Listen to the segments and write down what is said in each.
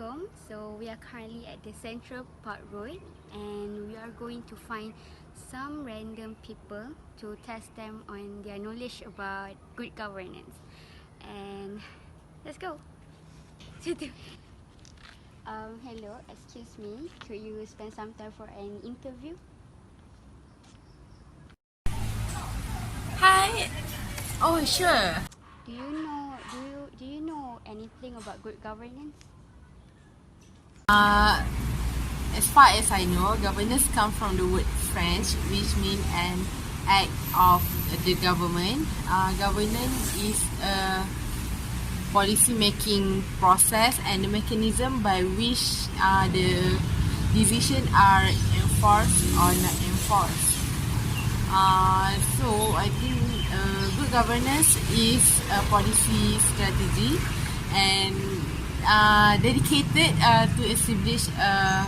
Assalamualaikum. So we are currently at the Central Park Road and we are going to find some random people to test them on their knowledge about good governance. And let's go. Hello, excuse me. Could you spend some time for an interview? Hi. Oh, sure. Do you know anything about good governance? As far as I know, governance comes from the word French, which means an act of the government. Governance is a policy-making process and the mechanism by which the decisions are enforced or not enforced. So I think good governance is a policy strategy and dedicated to establish a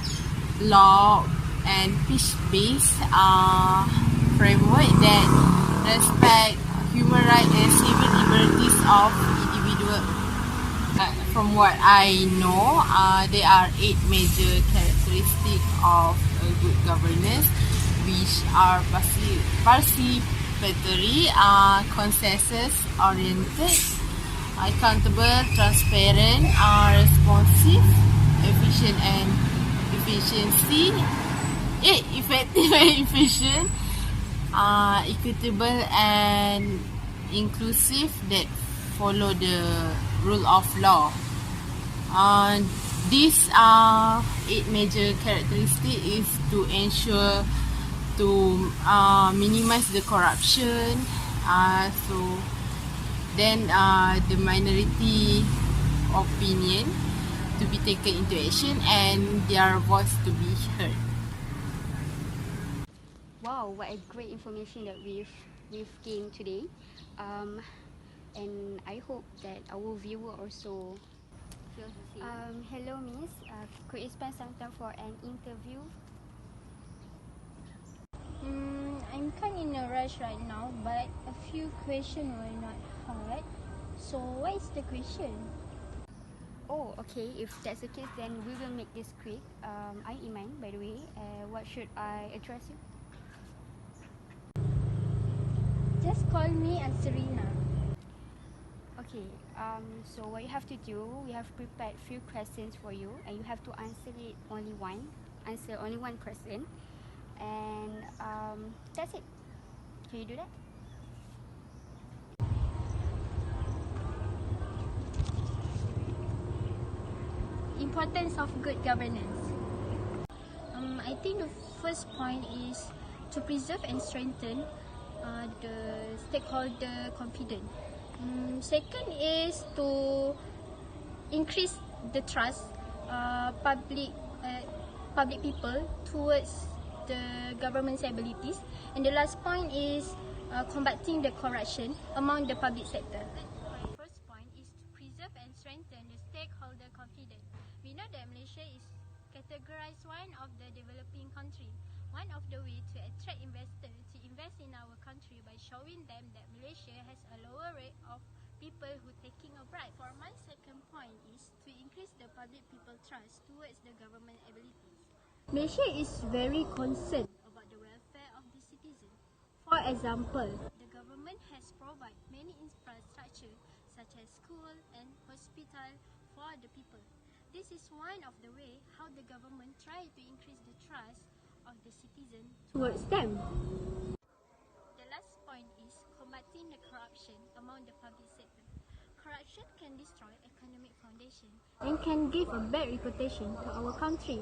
law and peace-based framework that respect human rights and civil liberties of individuals. From what I know, there are 8 major characteristics of good governance, which are participatory, consensus-oriented, accountable, transparent, responsive, efficient and effective and efficient, equitable and inclusive, that follow the rule of law. These 8 major characteristics is to ensure to minimize the corruption. Then the minority opinion to be taken into action and their voice to be heard. Wow, what a great information that we've gained today. And I hope that our viewer also feels the same. Hello, Miss. Could you spend some time for an interview? I'm kind in a rush right now, but a few questions were not hard. So what is the question? Oh, okay. If that's the case, then we will make this quick. I'm Iman, by the way. What should I address you? Just call me Azreena. Okay. So what you have to do, we have prepared few questions for you, and you have to answer only one question, and that's it. Can you do that? Importance of good governance. I think the first point is to preserve and strengthen the stakeholder confidence. Second is to increase the trust public people towards the government's abilities. And the last point is combating the corruption among the public sector. First point is to preserve and strengthen the stakeholder confidence. We know that Malaysia is categorized one of the developing country. One of the way to attract investors to invest in our country by showing them that Malaysia has a lower rate of people who taking a bribe. For my second point is to increase the public people trust towards the government abilities. Malaysia is very concerned about the welfare of the citizen. For example, the government has provided many infrastructure such as school and hospital for the people. This is one of the way how the government try to increase the trust of the citizen towards them. The last point is combating the corruption among the public sector. Corruption can destroy economic foundation and can give a bad reputation to our country.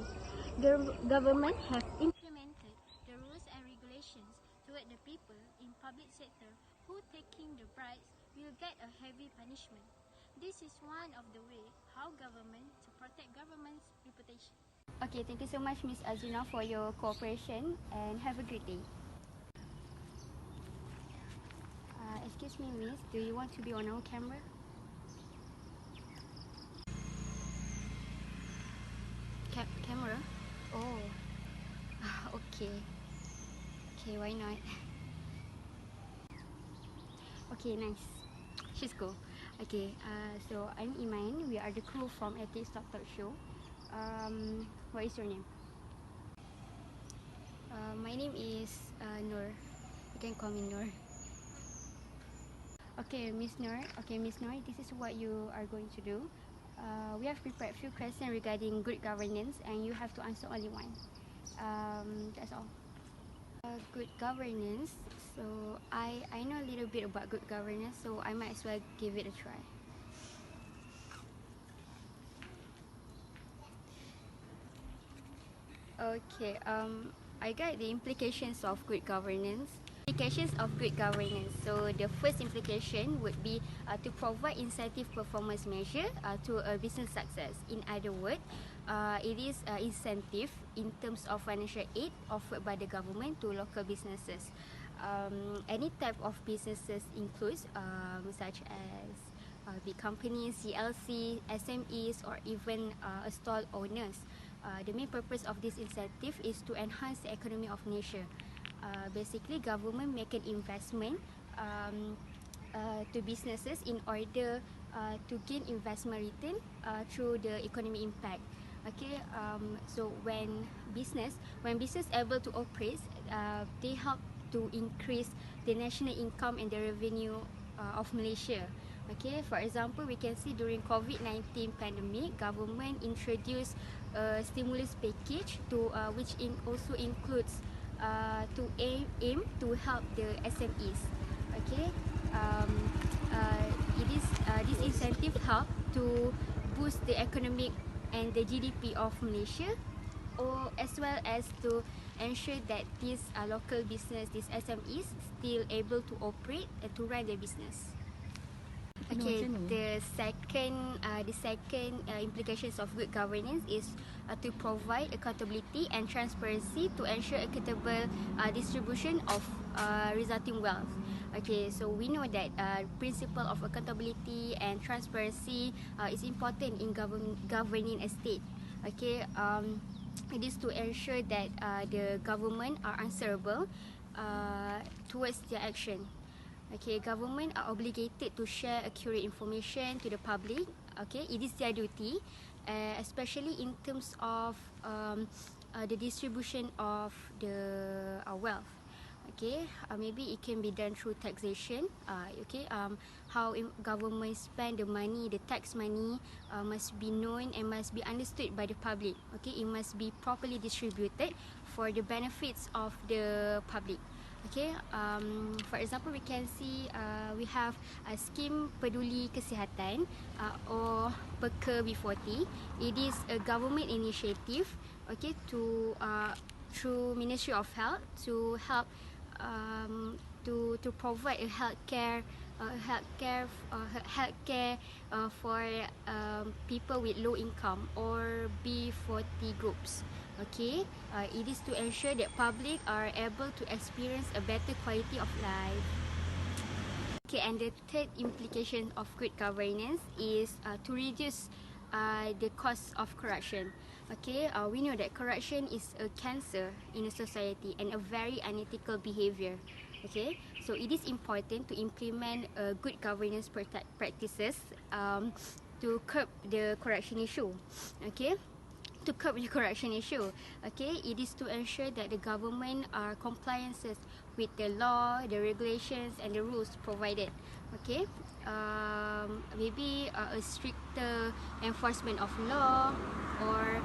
The government have implemented the rules and regulations toward the people in public sector who taking the bribes will get a heavy punishment. This is one of the way how government to protect government's reputation. Okay, thank you so much, Miss Azreena, for your cooperation, and have a great day. Excuse me, Miss, do you want to be on our camera? Camera? Oh, okay. Okay, why not? Okay, nice. She's cool. Okay, so I'm Iman. We are the crew from Ethics Talk Show. What is your name? My name is Nur. You can call me Nur. Okay, Miss Nur. This is what you are going to do. We have prepared a few questions regarding good governance, and you have to answer only one. That's all. Good governance. So I know a little bit about good governance, so I might as well give it a try. Okay. I got the implications of good governance. Implications of good governance. So the first implication would be to provide incentive performance measure to a business success. In other words, it is incentive in terms of financial aid offered by the government to local businesses. Any type of businesses includes such as big companies, CLC, SMEs, or even stall owners. The main purpose of this incentive is to enhance the economy of nation. Basically, government make an investment to businesses in order to gain investment return through the economic impact. Okay, so when business able to operate, they help to increase the national income and the revenue of Malaysia. Okay, for example, we can see during COVID-19 pandemic, government introduced a stimulus package to which also includes to aim to help the SMEs. Okay, this incentive help to boost the economic and the GDP of Malaysia, or as well as to ensure that these local business, these SMEs, still able to operate and to run their business. Okay, the second implications of good governance is to provide accountability and transparency to ensure equitable distribution of resulting wealth. Okay, so we know that principle of accountability and transparency is important in governing a state. Okay, it is to ensure that the government are answerable towards their action. Okay, government are obligated to share accurate information to the public. Okay, it is their duty, especially in terms of the distribution of the wealth. Okay, maybe it can be done through taxation. Okay, how government spend the money, the tax money, must be known and must be understood by the public. Okay, it must be properly distributed for the benefits of the public. Okay, for example, we can see we have a scheme Peduli Kesihatan or PEKA B40. It is a government initiative, okay, to through Ministry of Health to help to provide a healthcare for people with low income or B40 groups. Okay, it is to ensure that public are able to experience a better quality of life. Okay, and the third implication of good governance is to reduce the cost of corruption. Okay, we know that corruption is a cancer in a society and a very unethical behavior. Okay, so it is important to implement good governance practices to curb the corruption issue. Okay, to curb the corruption issue. Okay, it is to ensure that the government are compliances with the law, the regulations, and the rules provided. Okay, maybe a stricter enforcement of law or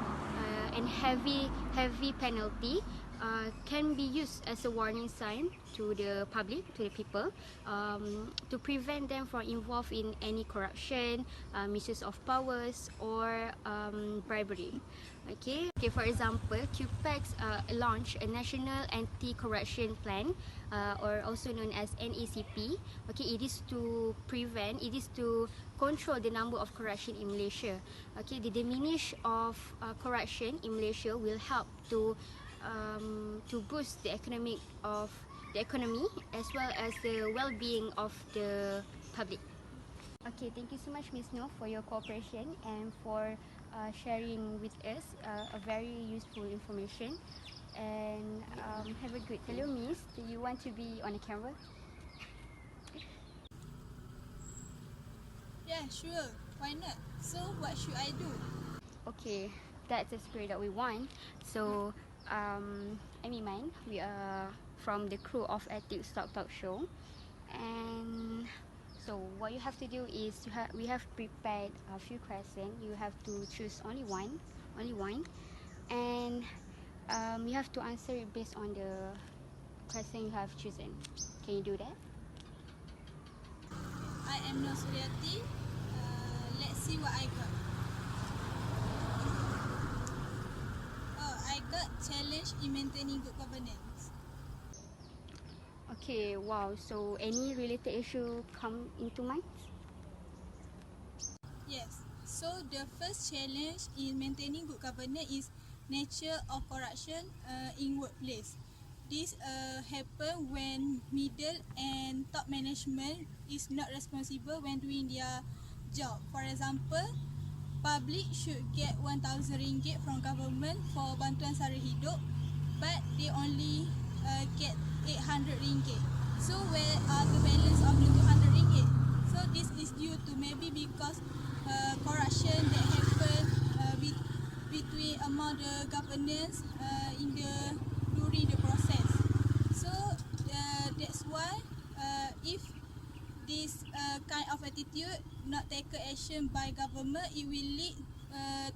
and heavy penalty can be used as a warning sign to the public, to the people, to prevent them from involved in any corruption, misuse of powers, or bribery. Okay, for example, QPEX launched a National Anti-Corruption Plan, or also known as NACP. Okay, it is to control the number of corruption in Malaysia. Okay, the diminish of corruption in Malaysia will help to boost the economy as well as the well-being of the public. Okay, thank you so much, Ms. No, for your cooperation and for sharing with us a very useful information. And have a good. Hello, Miss. Do you want to be on the camera? Yeah, sure. Why not? So, what should I do? Okay. that's the spirit that we want. So I'm Iman. We are from the crew of Ethics Talk Show, and so what you have to do is we have prepared a few questions. You have to choose only one, and you have to answer it based on the question you have chosen. Can you do that? I am Norsuriati. Let's see what I got. Oh, I got challenge in maintaining good governance. Okay, wow. So any related issue come into mind? Yes. So the first challenge in maintaining good governance is nature of corruption in workplace. This happen when middle and top management is not responsible when doing their job. For example, public should get 1,000 ringgit from government for bantuan sara hidup, but they only get 800 ringgit. So where are the balance of the 200 ringgit? So this is due to maybe because corruption that happen between among the governance during the process. So that's why if this kind of attitude not taken action by government, it will lead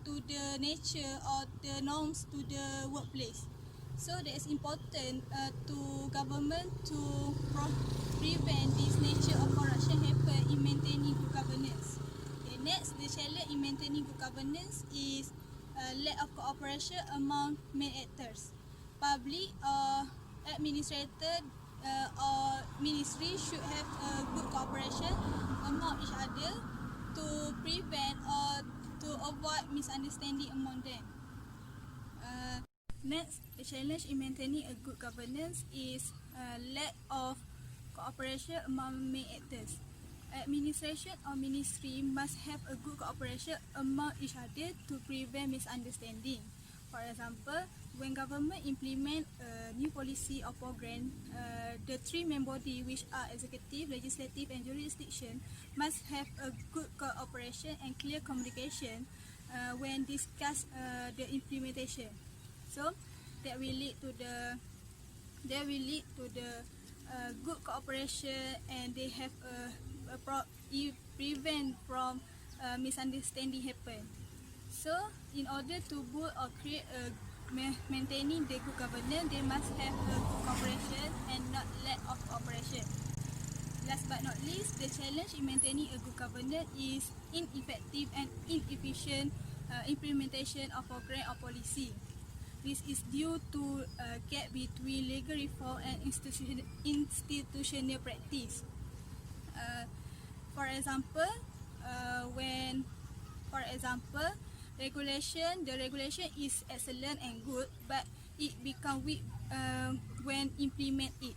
to the nature or the norms to the workplace. So that is important to government to prevent this nature of corruption happen in maintaining good governance. Okay, next, the challenge in maintaining good governance is lack of cooperation among main actors. Public or administrator or ministry should have good cooperation among each other to prevent or to avoid misunderstanding among them. Next, the challenge in maintaining a good governance is lack of cooperation among main actors. Administration or ministry must have a good cooperation among each other to prevent misunderstanding. For example, when government implement a new policy or program, the three main body, which are executive, legislative and jurisdiction, must have a good cooperation and clear communication when discuss the implementation. So that will lead to the good cooperation, and they have prevent from misunderstanding happen. So in order to build or create a maintaining the good governance, they must have a good cooperation and not lack of cooperation. Last but not least, the challenge in maintaining a good governance is ineffective and inefficient implementation of program or policy. This is due to a gap between legal reform and institutional practice. For example, the regulation is excellent and good, but it become weak when implement it.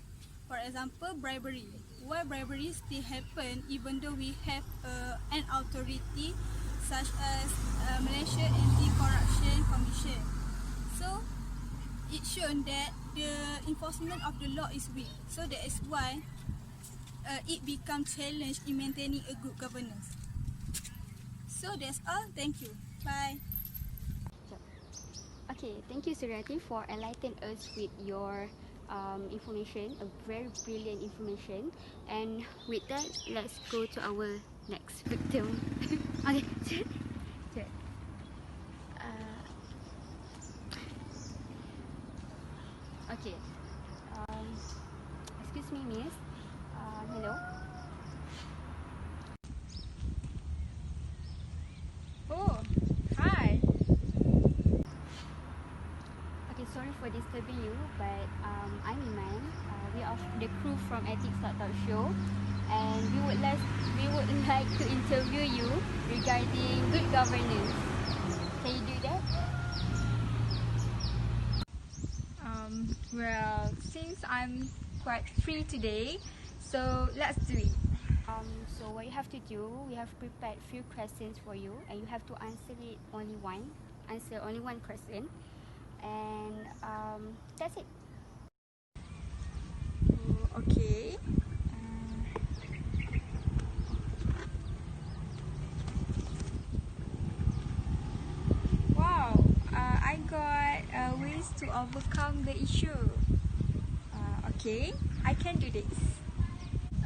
For example, bribery. Why bribery still happen even though we have an authority such as Malaysia Anti-Corruption Commission? So it shown that the enforcement of the law is weak. So that is why it becomes challenge in maintaining a good governance. So that's all. Thank you. Bye. Okay, thank you, Surati, for enlightening us with your information, a very brilliant information. And with that, let's go to our next victim. Okay. Okay. Excuse me, miss. Hello. Oh, hi. Okay, sorry for disturbing you, but I'm Iman. We are the crew from Ethics Talk Show, and we would like to interview you regarding good governance. Can you do that? Well, since I'm quite free today, so let's do it. So what you have to do, we have prepared few questions for you, and you have to answer only one question, and that's it. Okay. Wow, to overcome the issue? Okay, I can do this.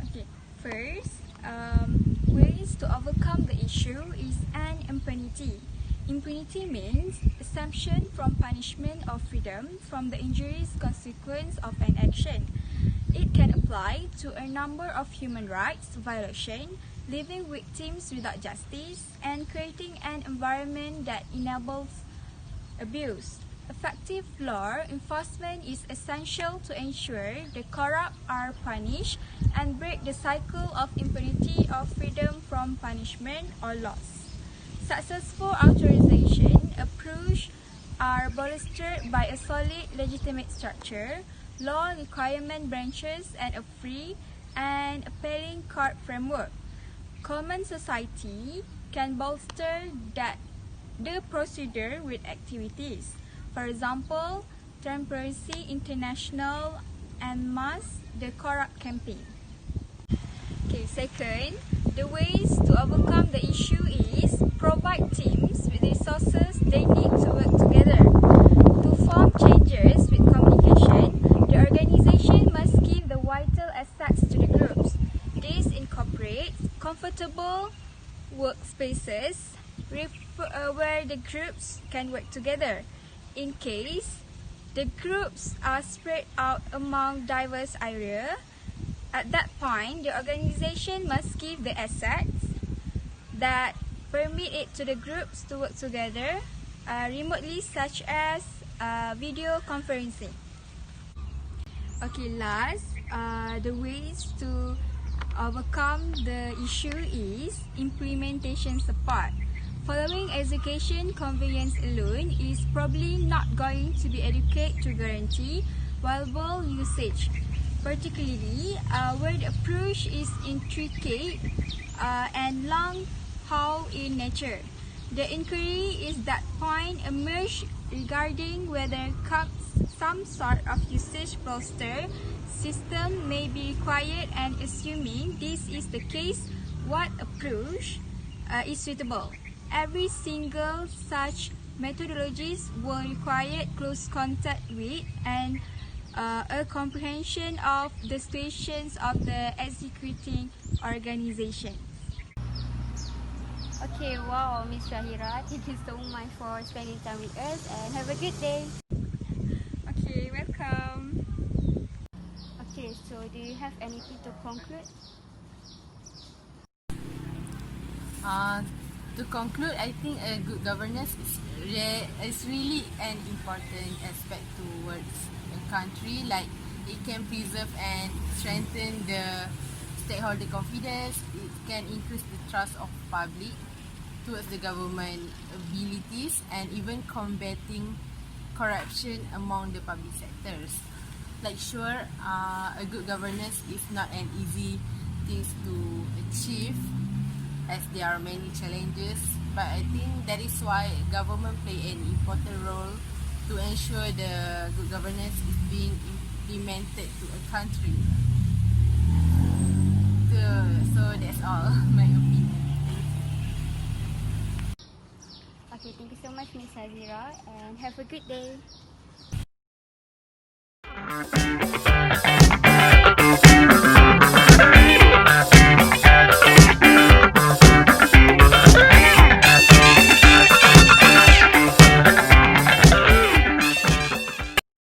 Okay, first, ways to overcome the issue is an impunity. Impunity means exemption from punishment or freedom from the injurious consequence of an action. It can apply to a number of human rights violations, leaving victims without justice, and creating an environment that enables abuse. Effective law enforcement is essential to ensure the corrupt are punished and break the cycle of impunity or freedom from punishment or loss. Successful authorization approach are bolstered by a solid legitimate structure, law requirement branches, and a free and appealing court framework. Common society can bolster the procedure with activities. For example, Transparency International and Mass the Corrupt campaign. Okay, second, the ways to overcome the issue is provide teams with resources they need to work together. To form changes with communication, the organization must give the vital assets to the groups. This incorporates comfortable workspaces where the groups can work together. In case the groups are spread out among diverse areas, at that point, the organization must give the assets that permit it to the groups to work together remotely, such as video conferencing. Okay, last, the ways to overcome the issue is implementation support. Following education conveyance alone is probably not going to be adequate to guarantee viable usage, particularly where the approach is intricate and long-haul in nature. The inquiry is that point emerged regarding whether some sort of usage bolster system may be required, and assuming this is the case, what approach is suitable. Every single such methodologies will require close contact with and a comprehension of the situations of the executing organization. Okay, wow, Miss Shahira, thank you so much for spending time with us and have a good day. Okay, welcome. Okay, so do you have anything to conclude? To conclude, I think a good governance is really an important aspect towards a country. Like, it can preserve and strengthen the stakeholder confidence. It can increase the trust of public towards the government abilities, and even combating corruption among the public sectors. Like, sure, a good governance is not an easy thing to achieve, as there are many challenges, but I think that is why government play an important role to ensure the good governance is being implemented to a country. So that's all my opinion. Okay, thank you so much, Miss Nurhazirah, and have a good day.